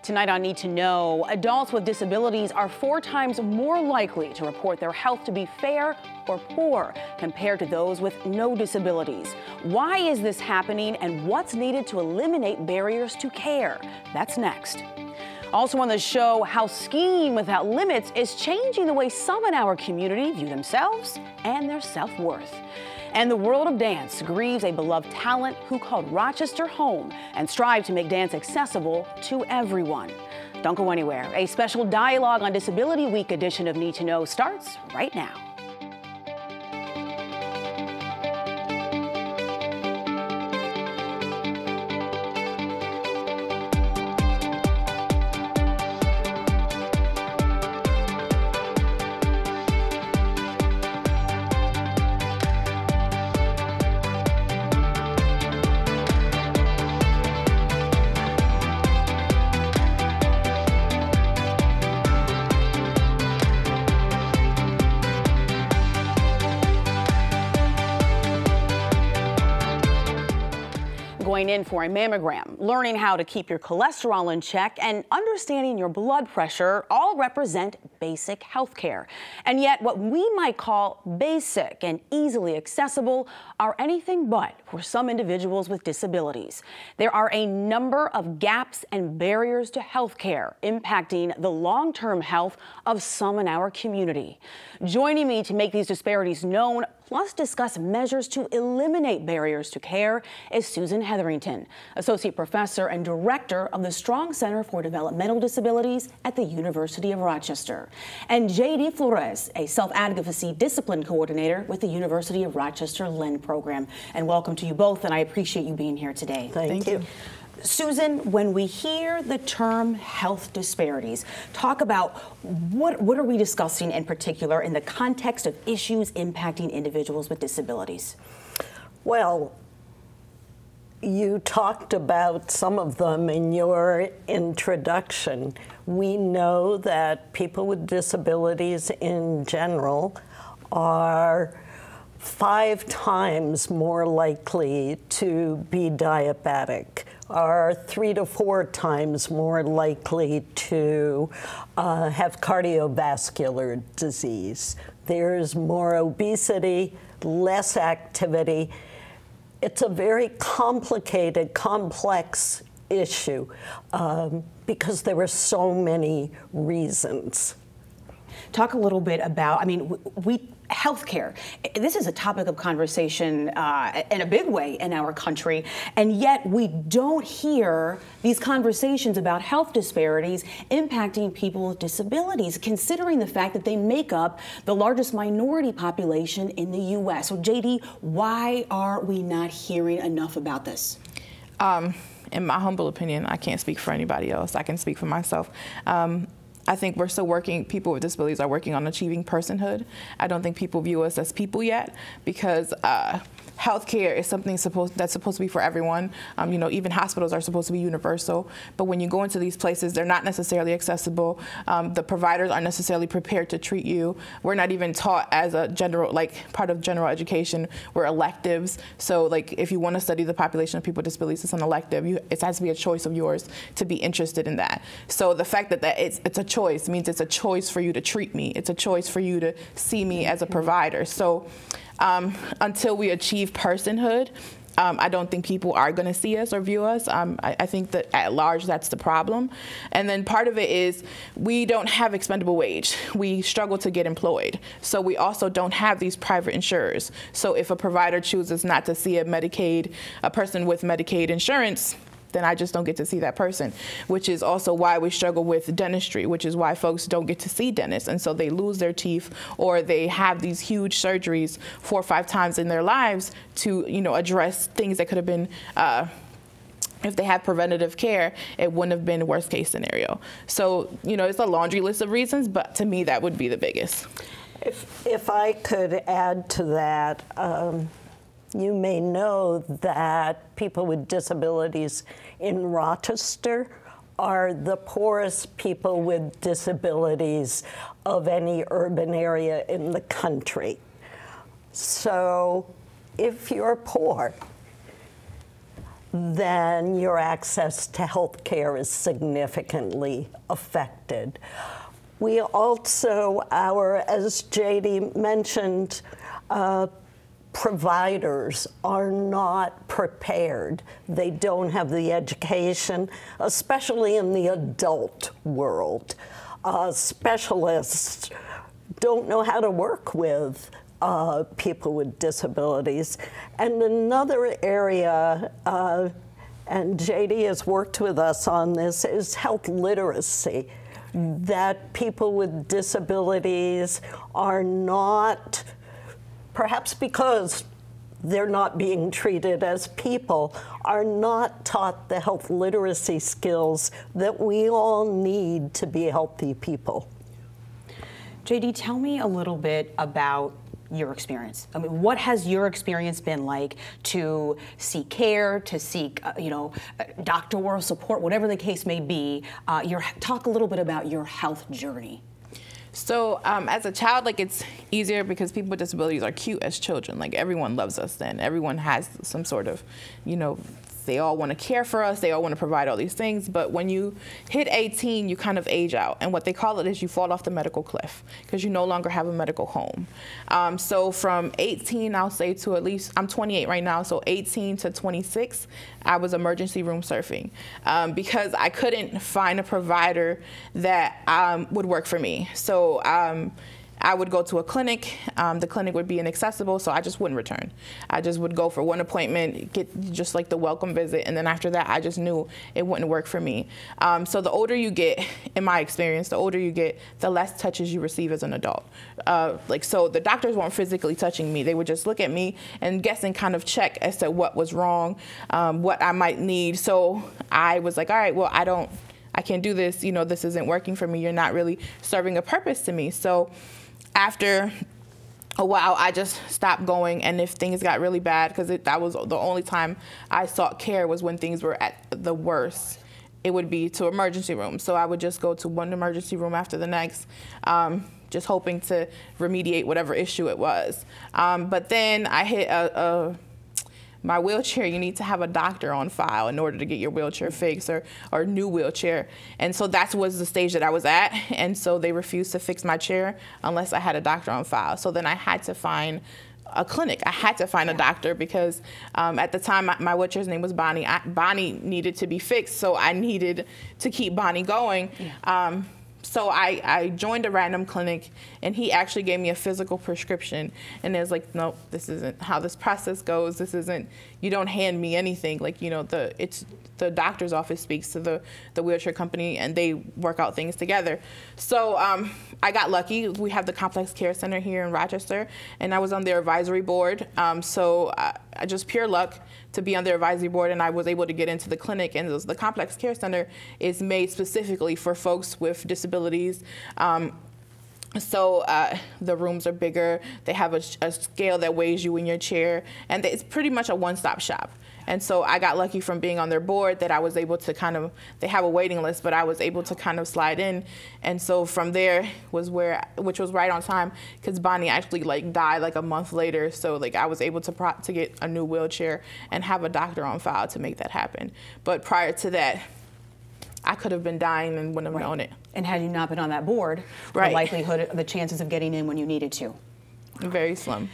Tonight on Need to Know, adults with disabilities are 4 times more likely to report their health to be fair or poor compared to those with no disabilities. Why is this happening and what's needed to eliminate barriers to care? That's next. Also on the show, how skiing without limits is changing the way some in our community view themselves and their self-worth. And the world of dance grieves a beloved talent who called Rochester home and strived to make dance accessible to everyone. Don't go anywhere. A special Dialogue on Disability Week edition of Need to Know starts right now. Going in for a mammogram, learning how to keep your cholesterol in check, and understanding your blood pressure all represent basic health care. And yet what we might call basic and easily accessible are anything but for some individuals with disabilities. There are a number of gaps and barriers to health care impacting the long-term health of some in our community. Joining me to make these disparities known, plus discuss measures to eliminate barriers to care, is Susan Hetherington, Associate Professor and Director of the Strong Center for Developmental Disabilities at the University of Rochester, and J.D. Flores, a Self-Advocacy Discipline Coordinator with the University of Rochester LEND program. And welcome to you both, and I appreciate you being here today. Thank you. Susan, when we hear the term health disparities, talk about what are we discussing in particular in the context of issues impacting individuals with disabilities? Well, you talked about some of them in your introduction. We know that people with disabilities in general are 5 times more likely to be diabetic, are 3 to 4 times more likely to have cardiovascular disease. There's more obesity, less activity. It's a very complicated, complex issue because there are so many reasons. Talk a little bit about, healthcare. This is a topic of conversation in a big way in our country, and yet we don't hear these conversations about health disparities impacting people with disabilities, considering the fact that they make up the largest minority population in the U.S. So, J.D., why are we not hearing enough about this? In my humble opinion, I can't speak for anybody else. I can speak for myself. I think we're still working, people with disabilities are working on achieving personhood. I don't think people view us as people yet because healthcare is something that's supposed to be for everyone. Even hospitals are supposed to be universal. But when you go into these places, they're not necessarily accessible. The providers aren't necessarily prepared to treat you. We're not even taught as a general, part of general education, we're electives. So if you want to study the population of people with disabilities, it's an elective. It has to be a choice of yours to be interested in that. So the fact that it's a choice means it's a choice for you to treat me. It's a choice for you to see me as a provider. So until we achieve personhood, I don't think people are going to see us or view us. I think that at large, that's the problem. And then part of it is we don't have expendable wage. We struggle to get employed. So we also don't have these private insurers. So if a provider chooses not to see a person with Medicaid insurance, then I just don't get to see that person, which is also why we struggle with dentistry, which is why folks don't get to see dentists. And so they lose their teeth or they have these huge surgeries 4 or 5 times in their lives to, address things that could have been, if they had preventative care, it wouldn't have been a worst case scenario. So, it's a laundry list of reasons, but to me, that would be the biggest. If I could add to that, you may know that people with disabilities in Rochester are the poorest people with disabilities of any urban area in the country. So if you're poor, then your access to health care is significantly affected. We also, as JD mentioned, providers are not prepared. They don't have the education, especially in the adult world. Specialists don't know how to work with people with disabilities. And another area, and JD has worked with us on this, is health literacy. That people with disabilities are not, perhaps because they're not being treated as people, are not taught the health literacy skills that we all need to be healthy people. JD, tell me a little bit about your experience. I mean, what has your experience been like to seek care, to seek, doctoral support, whatever the case may be? Talk a little bit about your health journey. So as a child, like, it's easier because people with disabilities are cute as children. Like, everyone loves us then. Everyone has some sort of, they all want to care for us. They all want to provide all these things. But when you hit 18, you kind of age out. And what they call it is you fall off the medical cliff because you no longer have a medical home. So from 18, I'll say, to at least, I'm 28 right now, so 18 to 26, I was emergency room surfing because I couldn't find a provider that would work for me. So I would go to a clinic. The clinic would be inaccessible, so I just wouldn't return. I just would go for one appointment, get just like the welcome visit, and then after that, I just knew it wouldn't work for me. So the older you get, in my experience, the older you get, the less touches you receive as an adult. So the doctors weren't physically touching me. They would just look at me and guess and kind of check as to what was wrong, what I might need. So I was like, all right, well, I can't do this. This isn't working for me. You're not really serving a purpose to me. So after a while, I just stopped going, and if things got really bad, because that was the only time I sought care was when things were at the worst, it would be to emergency room. So I would just go to one emergency room after the next, just hoping to remediate whatever issue it was. But then I hit my wheelchair. You need to have a doctor on file in order to get your wheelchair fixed or new wheelchair. And so that was the stage that I was at. And so they refused to fix my chair unless I had a doctor on file. So then I had to find a clinic. I had to find a doctor because at the time my wheelchair's name was Bonnie. Bonnie needed to be fixed, so I needed to keep Bonnie going. Yeah. So I joined a random clinic, and he actually gave me a physical prescription. And it was like, no, this isn't how this process goes. This isn't, you don't hand me anything. Like, it's the doctor's office speaks to the wheelchair company, and they work out things together. So I got lucky. We have the Complex Care Center here in Rochester, and I was on their advisory board. So I just pure luck to be on their advisory board, and I was able to get into the clinic. And the Complex Care Center is made specifically for folks with disabilities. So the rooms are bigger. They have a scale that weighs you in your chair, and it's pretty much a one-stop shop. And so I got lucky from being on their board that I was able to they have a waiting list, but I was able to kind of slide in. And so from there which was right on time, because Bonnie actually died a month later. So I was able to get a new wheelchair and have a doctor on file to make that happen. But prior to that, I could have been dying and wouldn't have known it. And had you not been on that board, the chances of getting in when you needed to. Very slim.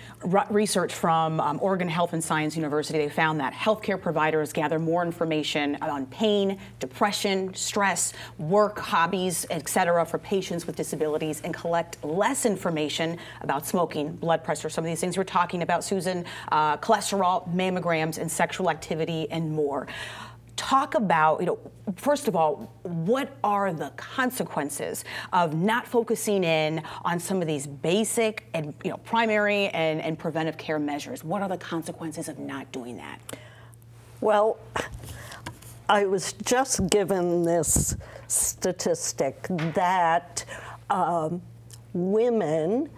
Research from Oregon Health and Science University, they found that healthcare providers gather more information on pain, depression, stress, work, hobbies, etc. for patients with disabilities and collect less information about smoking, blood pressure, some of these things we're talking about, Susan, cholesterol, mammograms, and sexual activity, and more. Talk about, first of all, what are the consequences of not focusing in on some of these basic and primary and preventive care measures? What are the consequences of not doing that? Well, I was just given this statistic that women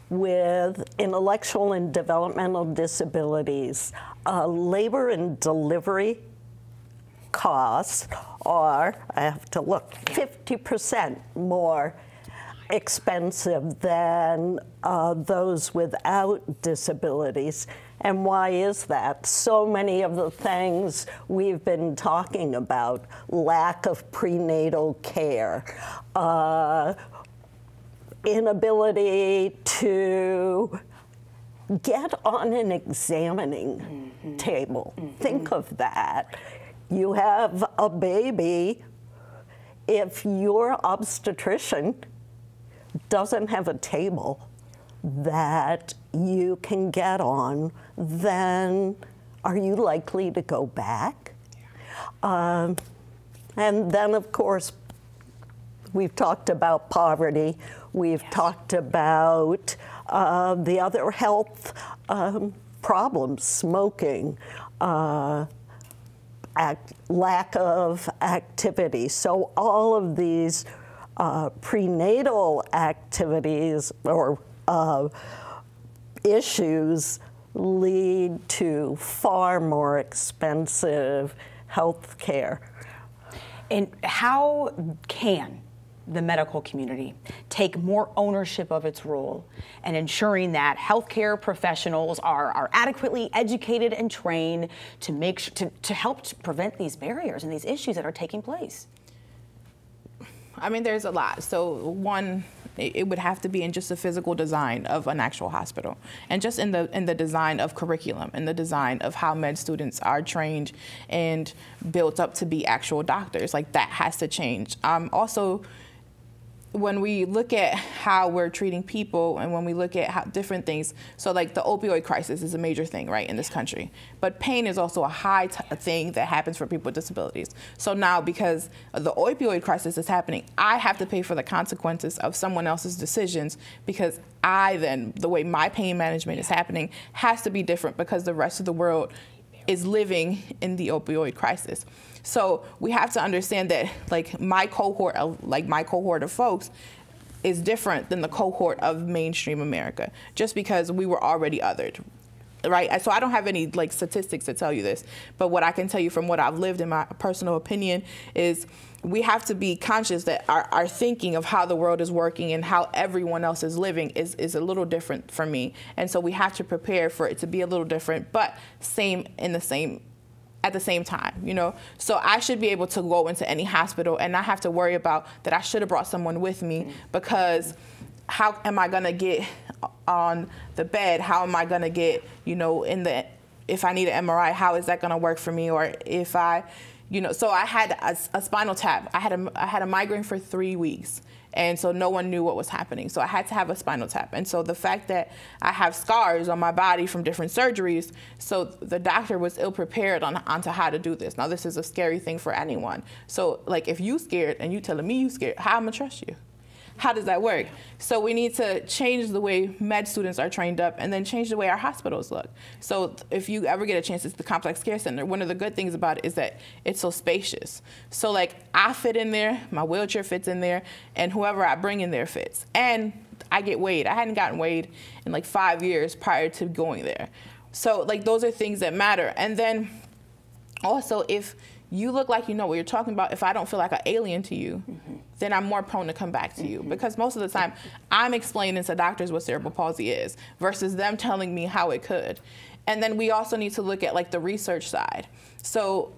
with intellectual and developmental disabilities, labor and delivery costs are, I have to look, 50% more expensive than those without disabilities. And why is that? So many of the things we've been talking about, lack of prenatal care, inability to get on an examining table. Think of that. You have a baby. If your obstetrician doesn't have a table that you can get on, then are you likely to go back? And then, of course, we've talked about poverty. We've talked about the other health problems, smoking, lack of activity. So all of these prenatal activities or issues lead to far more expensive health care. And how can the medical community take more ownership of its role and ensuring that healthcare professionals are adequately educated and trained to make to help prevent these barriers and these issues that are taking place? I mean, there's a lot. So one, it would have to be in just the physical design of an actual hospital, and just in the design of curriculum, and the design of how med students are trained and built up to be actual doctors. Like, that has to change. Also, when we look at how we're treating people and when we look at how different things, so like the opioid crisis is a major thing, right, in this country. But pain is also a high thing that happens for people with disabilities. So now, because the opioid crisis is happening, I have to pay for the consequences of someone else's decisions, because the way my pain management is happening has to be different because the rest of the world is living in the opioid crisis. So we have to understand that, like, my cohort of folks is different than the cohort of mainstream America, just because we were already othered, right? So I don't have any like statistics to tell you this, but what I can tell you from what I've lived in my personal opinion is we have to be conscious that our thinking of how the world is working and how everyone else is living is a little different from me. And so we have to prepare for it to be a little different, but at the same time, you know? So I should be able to go into any hospital and not have to worry about that I should have brought someone with me, because how am I gonna get on the bed? How am I gonna get, you know, if I need an MRI, how is that gonna work for me? Or if so I had a spinal tap. I had a migraine for 3 weeks. And so no one knew what was happening. So I had to have a spinal tap. And so the fact that I have scars on my body from different surgeries, so the doctor was ill-prepared onto how to do this. Now, this is a scary thing for anyone. So, like, if you scared and you telling me you scared, how am I gonna trust you? How does that work? So we need to change the way med students are trained up, and then change the way our hospitals look. So if you ever get a chance, it's the Complex Care Center. One of the good things about it is that it's so spacious. So, like, I fit in there, my wheelchair fits in there, and whoever I bring in there fits. And I get weighed. I hadn't gotten weighed in like 5 years prior to going there. So, like, those are things that matter. And then also, if you look like you know what you're talking about, if I don't feel like an alien to you, then I'm more prone to come back to you. Because most of the time, I'm explaining to doctors what cerebral palsy is versus them telling me how it could. And then we also need to look at, like, the research side. So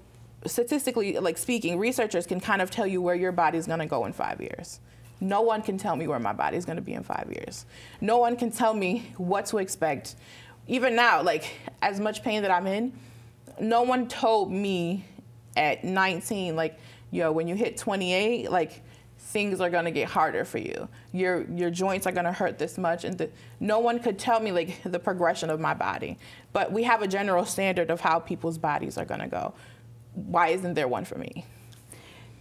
statistically, like, speaking, researchers can kind of tell you where your body's gonna go in 5 years. No one can tell me where my body's gonna be in 5 years. No one can tell me what to expect. Even now, like, as much pain that I'm in, no one told me at 19, like, yo, when you hit 28, like, things are gonna get harder for you. Your joints are gonna hurt this much, and no one could tell me, like, the progression of my body. But we have a general standard of how people's bodies are gonna go. Why isn't there one for me?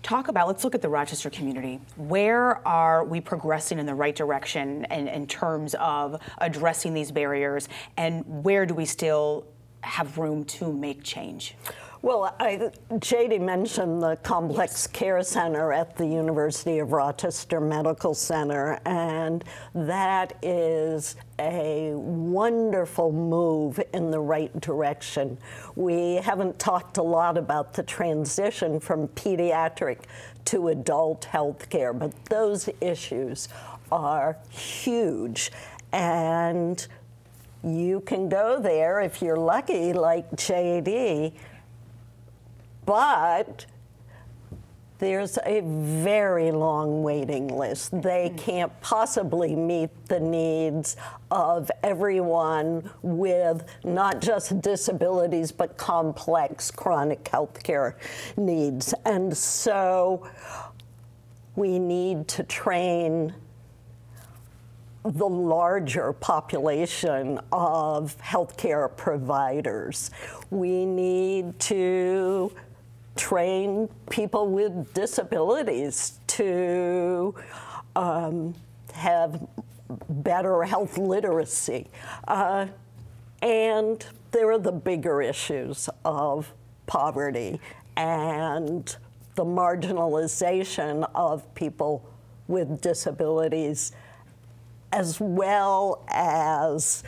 Let's look at the Rochester community. Where are we progressing in the right direction in terms of addressing these barriers, and where do we still have room to make change? Well, JD mentioned the Complex Care Center at the University of Rochester Medical Center, and that is a wonderful move in the right direction. We haven't talked a lot about the transition from pediatric to adult health care, but those issues are huge. And You can go there if you're lucky, like JD, but there's a very long waiting list. They can't possibly meet the needs of everyone with not just disabilities, but complex chronic health care needs. And so we need to train the larger population of healthcare providers. We need to train people with disabilities to have better health literacy. And there are the bigger issues of poverty and the marginalization of people with disabilities, as well as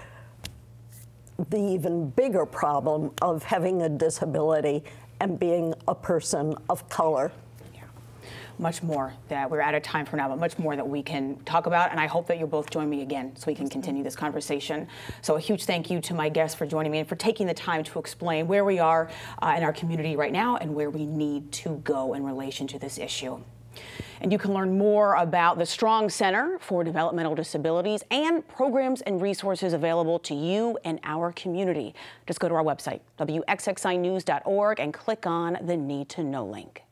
the even bigger problem of having a disability and being a person of color. Yeah. Much more that we're out of time for now, but much more that we can talk about. And I hope that you'll both join me again so we can continue this conversation. So a huge thank you to my guests for joining me and for taking the time to explain where we are in our community right now and where we need to go in relation to this issue. And you can learn more about the Strong Center for Developmental Disabilities and programs and resources available to you and our community. Just go to our website, wxxinews.org, and click on the Need to Know link.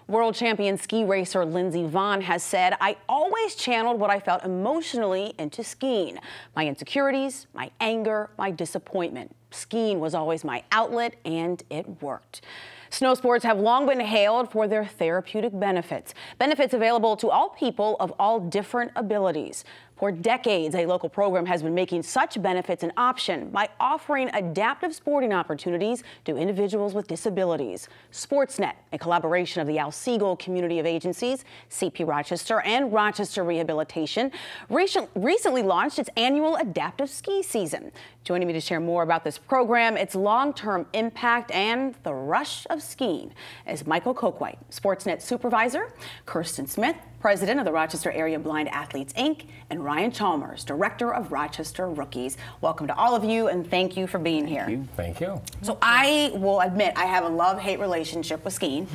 World champion ski racer Lindsey Vonn has said, "I always channeled what I felt emotionally into skiing. My insecurities, my anger, my disappointment. Skiing was always my outlet, and it worked." Snow sports have long been hailed for their therapeutic benefits. Benefits available to all people of all different abilities. For decades, a local program has been making such benefits an option by offering adaptive sporting opportunities to individuals with disabilities. Sportsnet, a collaboration of the Al Siegel Community of Agencies, CP Rochester, and Rochester Rehabilitation, recently launched its annual adaptive ski season. Joining me to share more about this program, its long-term impact, and the rush of skiing is Michael Kokweit, Sportsnet Supervisor, Kirsten Smith, President of the Rochester Area Blind Athletes, Inc., and Ryan Chalmers, Director of Rochester Rookies. Welcome to all of you, and thank you for being here. Thank you. So I will admit I have a love-hate relationship with skiing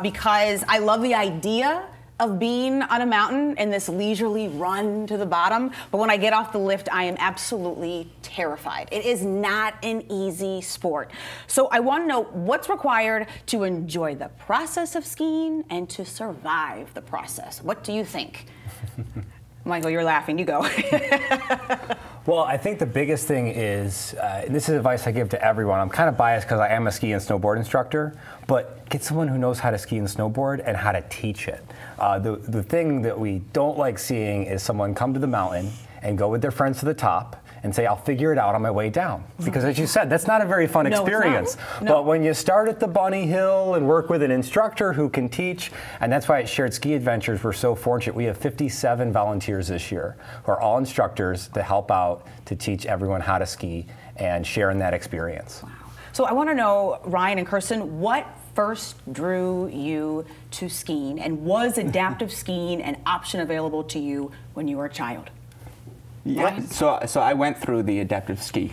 because I love the idea of being on a mountain in this leisurely run to the bottom, but when I get off the lift, I am absolutely terrified. It is not an easy sport. So I want to know what's required to enjoy the process of skiing and to survive the process. What do you think? Michael, you're laughing. You go. Well, I think the biggest thing is, and this is advice I give to everyone. I'm kind of biased because I am a ski and snowboard instructor, but get someone who knows how to ski and snowboard and how to teach it. The thing that we don't like seeing is someone come to the mountain and go with their friends to the top and say, I'll figure it out on my way down. Because as you said, that's not a very fun experience. No. But when you start at the bunny hill and work with an instructor who can teach, and that's why at Shared Ski Adventures, we're so fortunate. We have 57 volunteers this year who are all instructors to help out to teach everyone how to ski and share in that experience. Wow. So I want to know, Ryan and Kirsten, what first drew you to skiing, and was adaptive skiing an option available to you when you were a child? Yeah, so I went through the adaptive ski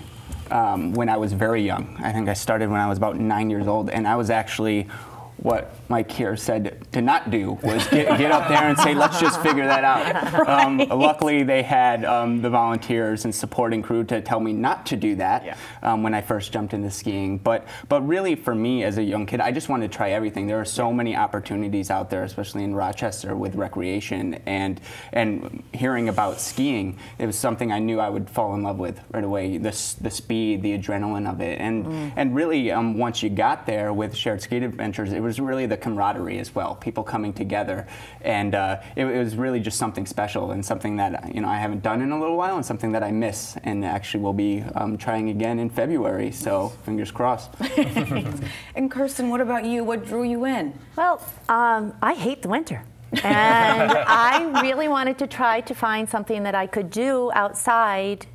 when I was very young. I think I started when I was about 9 years old, and I was actually what Mike here said to not do was get up there and say, let's just figure that out. Right. Luckily, they had the volunteers and supporting crew to tell me not to do that when I first jumped into skiing. But really, for me as a young kid, I just wanted to try everything. There are so many opportunities out there, especially in Rochester with recreation, and hearing about skiing, it was something I knew I would fall in love with right away. The speed, the adrenaline of it, and really once you got there with Shared Ski Adventures, it was really the camaraderie as well, people coming together, and it was really just something special and something that I haven't done in a little while, and something that I miss, and actually will be trying again in February. So fingers crossed. And Kirsten, what about you? What drew you in? Well, I hate the winter. And I really wanted to try to find something that I could do outside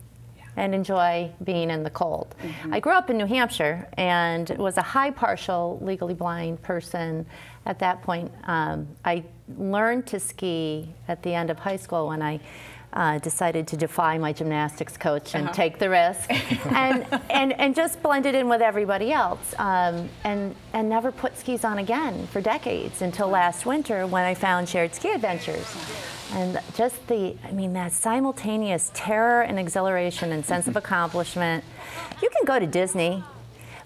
and enjoy being in the cold. I grew up in New Hampshire and was a high partial legally blind person at that point. I learned to ski at the end of high school when I decided to defy my gymnastics coach and take the risk, and just blended in with everybody else, and never put skis on again for decades until last winter when I found Shared Ski Adventures. And just that simultaneous terror and exhilaration and sense of accomplishment. You can go to Disney,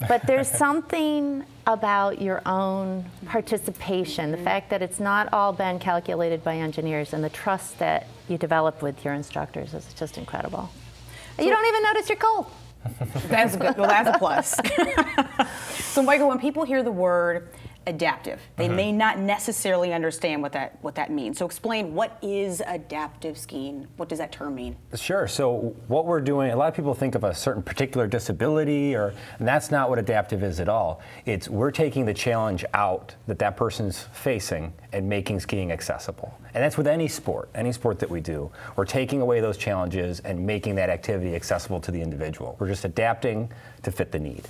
but there's something about your own participation, the fact that it's not all been calculated by engineers, and the trust that you develop with your instructors is just incredible. You don't even notice you're cold. That's good. Well, that's a plus. So, Michael, when people hear the word adaptive, they may not necessarily understand what that means. So explain, what is adaptive skiing? What does that term mean? Sure. So what we're doing, a lot of people think of a certain particular disability, and that's not what adaptive is at all. It's we're taking the challenge out that person's facing and making skiing accessible. And that's with any sport that we do. We're taking away those challenges and making that activity accessible to the individual. We're just adapting to fit the need.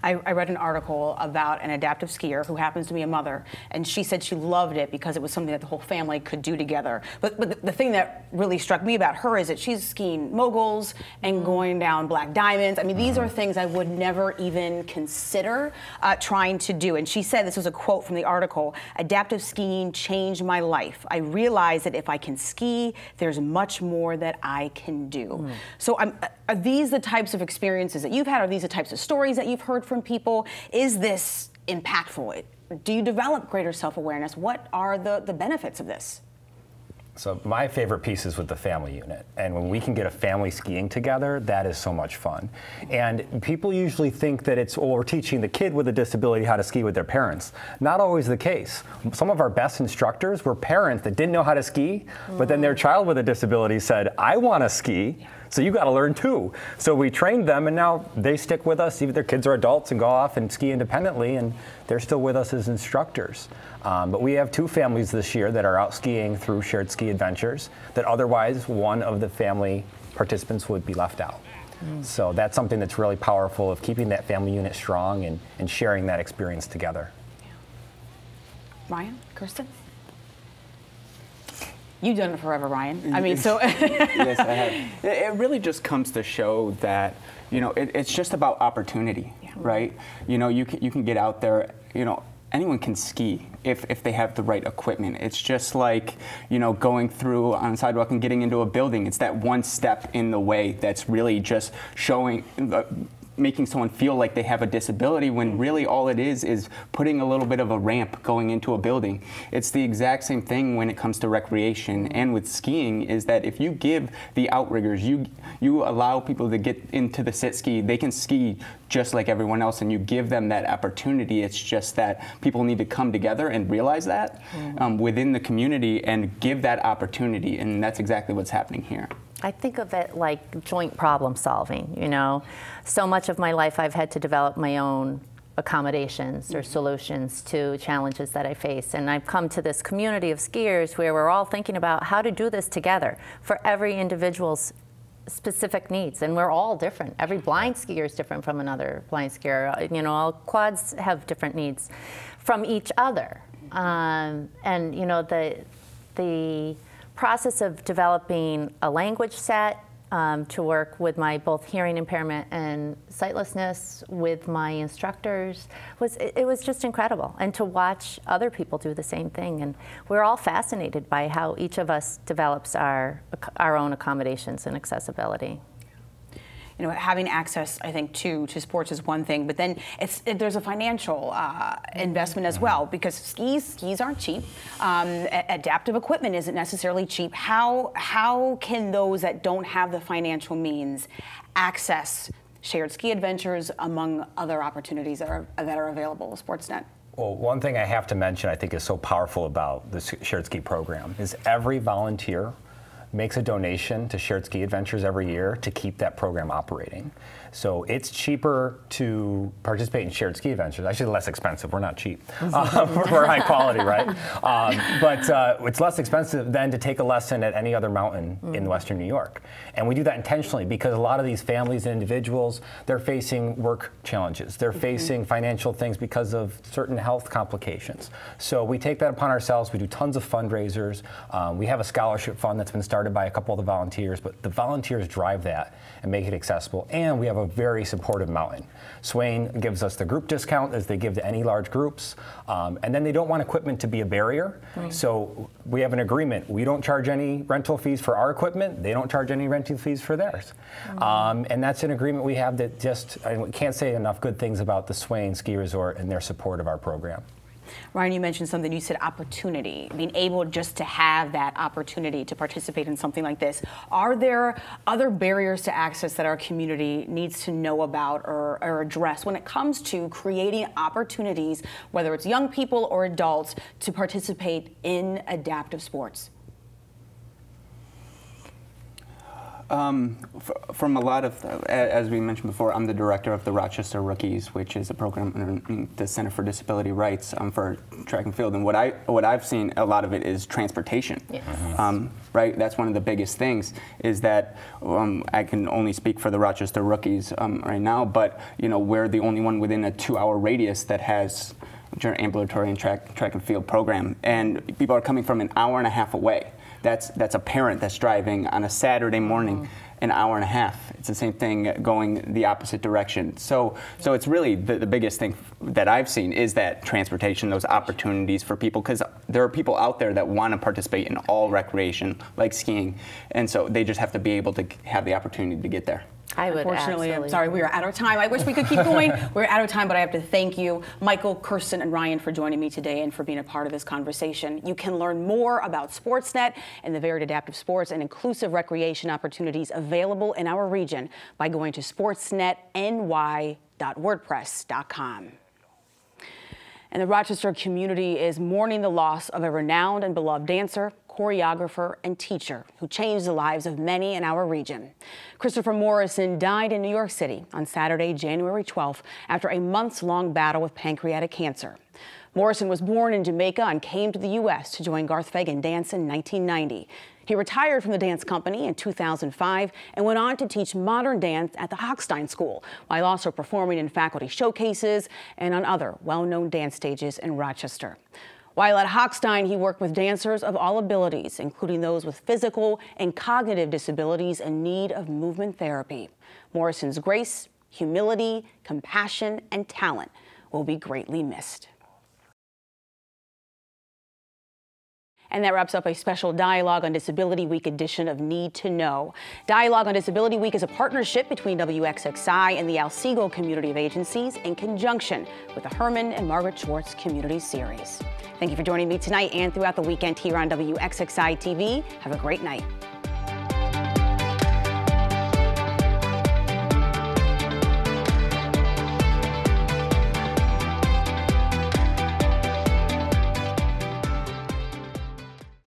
I read an article about an adaptive skier who happens to be a mother, and she said she loved it because it was something that the whole family could do together. But the thing that really struck me about her is that she's skiing moguls and going down black diamonds. I mean, these are things I would never even consider trying to do. And she said, this was a quote from the article, "Adaptive skiing changed my life. I realized that if I can ski, there's much more that I can do." So are these the types of experiences that you've had? Are these the types of stories that you've heard from people? Is this impactful? Do you develop greater self-awareness? What are the benefits of this? So my favorite piece is with the family unit. And when we can get a family skiing together, that is so much fun. And people usually think that it's, we're teaching the kid with a disability how to ski with their parents. Not always the case. Some of our best instructors were parents that didn't know how to ski, but then their child with a disability said, I want to ski. So you got to learn too. So we trained them, and now they stick with us. Even their kids are adults and go off and ski independently, and they're still with us as instructors. But we have 2 families this year that are out skiing through Shared Ski Adventures that otherwise one of the family participants would be left out. So that's something that's really powerful, of keeping that family unit strong and sharing that experience together. Ryan, Kirsten? You've done it forever, Ryan. I mean, so. Yes, I have. It really just comes to show that, it's just about opportunity, right? You can get out there, anyone can ski if they have the right equipment. It's just like, going through on a sidewalk and getting into a building. It's that one step in the way that's really just showing, making someone feel like they have a disability, when really all it is putting a little bit of a ramp going into a building. It's the exact same thing when it comes to recreation and with skiing, is that if you give the outriggers, you allow people to get into the sit ski, they can ski just like everyone else, and you give them that opportunity. It's just that people need to come together and realize that within the community and give that opportunity, and that's exactly what's happening here. I think of it like joint problem solving, So much of my life I've had to develop my own accommodations or solutions to challenges that I face. And I've come to this community of skiers where we're all thinking about how to do this together for every individual's specific needs. And we're all different. Every blind skier is different from another blind skier. All quads have different needs from each other. The process of developing a language set to work with my both hearing impairment and sightlessness with my instructors it was just incredible, and to watch other people do the same thing. And we're all fascinated by how each of us develops our own accommodations and accessibility. Having access, I think, to sports is one thing, but then there's a financial investment as well, because skis aren't cheap. Adaptive equipment isn't necessarily cheap. How can those that don't have the financial means access Shared Ski Adventures among other opportunities that are available with Sportsnet? Well, one thing I have to mention I think is so powerful about the Shared Ski program is every volunteer makes a donation to Shared Ski Adventures every year to keep that program operating. So it's cheaper to participate in Shared Ski Adventures. Actually, less expensive. We're not cheap. We're high quality, right? But it's less expensive than to take a lesson at any other mountain in Western New York. And we do that intentionally because a lot of these families and individuals, they're facing work challenges. They're facing financial things because of certain health complications. So we take that upon ourselves. We do tons of fundraisers. We have a scholarship fund that's been started started by a couple of the volunteers, but the volunteers drive that and make it accessible. And we have a very supportive mountain. Swain gives us the group discount as they give to any large groups. And then they don't want equipment to be a barrier. So we have an agreement. We don't charge any rental fees for our equipment. They don't charge any rental fees for theirs. And that's an agreement we have that just, I can't say enough good things about the Swain Ski Resort and their support of our program. Ryan, you mentioned something, you said opportunity, being able just to have that opportunity to participate in something like this. Are there other barriers to access that our community needs to know about or address when it comes to creating opportunities, whether it's young people or adults, to participate in adaptive sports? From a lot of, as we mentioned before, I'm the director of the Rochester Rookies, which is a program in the Center for Disability Rights for track and field. And what I've seen, a lot of it is transportation. Yes. Right, that's one of the biggest things. Is that I can only speak for the Rochester Rookies right now, but we're the only one within a 2-hour radius that has ambulatory and track and field program, and people are coming from an hour and a half away. That's a parent that's driving on a Saturday morning an hour and a half. It's the same thing going the opposite direction. So it's really the biggest thing that I've seen is that transportation, those opportunities for people, because there are people out there that want to participate in all recreation, like skiing, and so they just have to be able to have the opportunity to get there. I would Unfortunately, I'm sorry, we are out of time. I wish we could keep going. We're out of time, but I have to thank you, Michael, Kirsten, and Ryan, for joining me today and for being a part of this conversation. You can learn more about Sportsnet and the varied adaptive sports and inclusive recreation opportunities available in our region by going to sportsnetny.wordpress.com. And the Rochester community is mourning the loss of a renowned and beloved dancer, choreographer, and teacher who changed the lives of many in our region. Christopher Morrison died in New York City on Saturday, January 12th, after a months-long battle with pancreatic cancer. Morrison was born in Jamaica and came to the U.S. to join Garth Fagan Dance in 1990. He retired from the dance company in 2005 and went on to teach modern dance at the Hochstein School, while also performing in faculty showcases and on other well-known dance stages in Rochester. While at Hochstein, he worked with dancers of all abilities, including those with physical and cognitive disabilities in need of movement therapy. Morrison's grace, humility, compassion, and talent will be greatly missed. And that wraps up a special Dialogue on Disability Week edition of Need to Know. Dialogue on Disability Week is a partnership between WXXI and the Alsego Community of Agencies in conjunction with the Herman and Margaret Schwartz Community Series. Thank you for joining me tonight and throughout the weekend here on WXXI TV. Have a great night.